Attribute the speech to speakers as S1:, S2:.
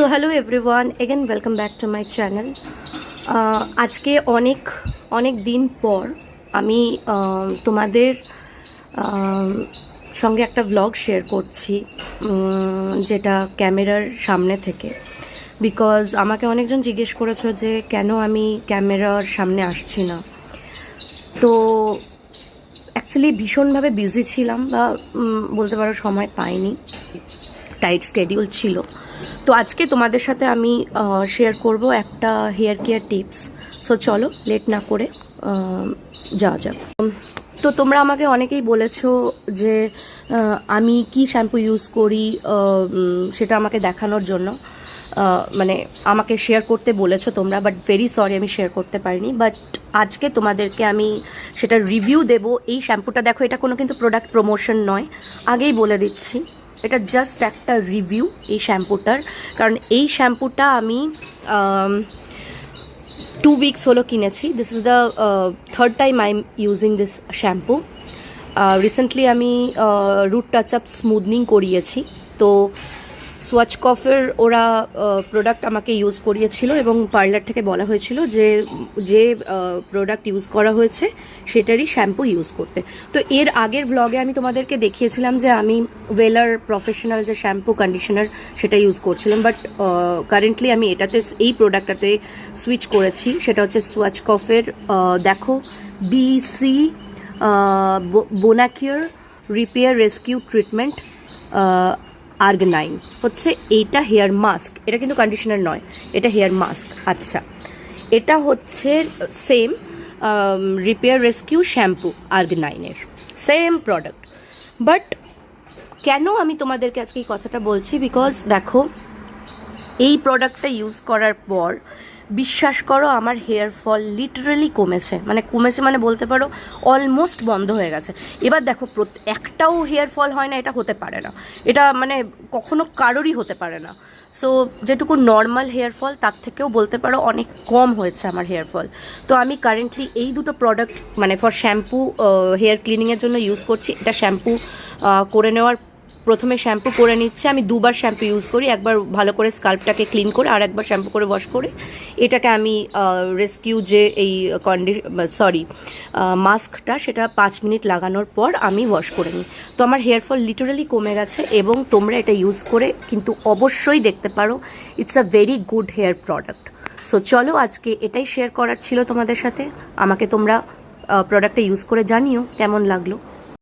S1: So hello everyone, again welcome back to my channel. আজকে অনেক দিন পর আমি তোমাদের সঙ্গে একটা ব্লগ শেয়ার করছি, যেটা ক্যামেরার সামনে থেকে। বিকজ আমাকে অনেকজন জিজ্ঞেস করেছো যে কেন আমি ক্যামেরার সামনে আসছি না। তো অ্যাকচুয়ালি ভীষণভাবে বিজি ছিলাম, বা বলতে পারো সময় পাইনি, টাইট স্কেডিউল ছিল। তো আজকে তোমাদের সাথে আমি শেয়ার করব একটা হেয়ার কেয়ার টিপস। সো চলো লেট না করে যাওয়া যাক। তো তোমরা আমাকে অনেকেই বলেছো যে আমি কি শ্যাম্পু ইউজ করি সেটা আমাকে দেখানোর জন্য, মানে আমাকে শেয়ার করতে বলেছো তোমরা, বাট ভেরি সরি আমি শেয়ার করতে পারিনি। বাট আজকে তোমাদেরকে আমি সেটা রিভিউ দেব। এই শ্যাম্পুটা দেখো, এটা কোনো কিন্তু প্রোডাক্ট প্রমোশন নয়, আগেই বলে দিচ্ছি। এটা জাস্ট একটা রিভিউ এই শ্যাম্পুটার, কারণ এই শ্যাম্পুটা আমি 2 উইকস হলো কিনেছি। This is the third time I am using this shampoo. Recently আমি রুট টাচ আপ স্মুথনিং করিয়েছি, তো সোয়াচকফের ওরা প্রোডাক্ট আমাকে ইউজ করিয়েছিল এবং পার্লার থেকে বলা হয়েছিল যে যে প্রোডাক্ট ইউজ করা হয়েছে সেটারই শ্যাম্পু ইউজ করতে। তো এর আগের ভ্লগে আমি তোমাদেরকে দেখিয়েছিলাম যে আমি ওয়েলার প্রফেশনাল যে শ্যাম্পু কন্ডিশনার সেটা ইউজ করছিলাম, বাট কারেন্টলি আমি এটাতে এই প্রোডাক্টটাতে সুইচ করেছি। সেটা হচ্ছে সোয়াচকফের দেখো বিসি বোনাকিওর রিপেয়ার রেস্কিউ ট্রিটমেন্ট আর্গনাইন হচ্ছে এইটা হেয়ার মাস্ক। এটা কিন্তু কন্ডিশনার নয়, এটা হেয়ার মাস্ক। আচ্ছা, এটা হচ্ছে সেম রিপেয়ার রেস্কিউ শ্যাম্পু আর্গনাইনের সেম প্রোডাক্ট। বাট কেন আমি তোমাদেরকে আজকে এই কথাটা বলছি, বিকজ দেখো এই প্রোডাক্টটা ইউজ করার পর বিশ্বাস করো আমার হেয়ার ফল লিটারালি কমেছে, মানে বলতে পারো অলমোস্ট বন্ধ হয়ে গেছে। এবার দেখো একটাও হেয়ার ফল হয় না, এটা হতে পারে না, এটা মানে কখনো কারোরই হতে পারে না। সো যেটুকু নর্মাল হেয়ার ফল তার থেকেও বলতে পারো অনেক কম হয়েছে আমার হেয়ার ফল। তো আমি কারেন্টলি এই দুটো প্রোডাক্ট মানে ফর শ্যাম্পু হেয়ার ক্লিনিংয়ের জন্য ইউজ করছি। এটা শ্যাম্পু করে নেওয়ার প্রথমে শ্যাম্পু করে নিচ্ছে। আমি দুবার শ্যাম্পু ইউজ করি, একবার ভালো করে স্কাল্পটাকে ক্লিন করে আর একবার শ্যাম্পু করে ওয়াশ করে এটাকে আমি রেস্কিউ যে এই মাস্কটা সেটা 5 মিনিট লাগানোর পর আমি ওয়াশ করে নিই। তো আমার হেয়ার ফল লিটারালি কমে গেছে এবং তোমরা এটা ইউজ করে কিন্তু অবশ্যই দেখতে পারো it's a very good hair product. So চলো আজকে এটাই শেয়ার করার ছিল তোমাদের সাথে। আমাকে তোমরা প্রোডাক্টটা ইউজ করে জানিও কেমন লাগলো।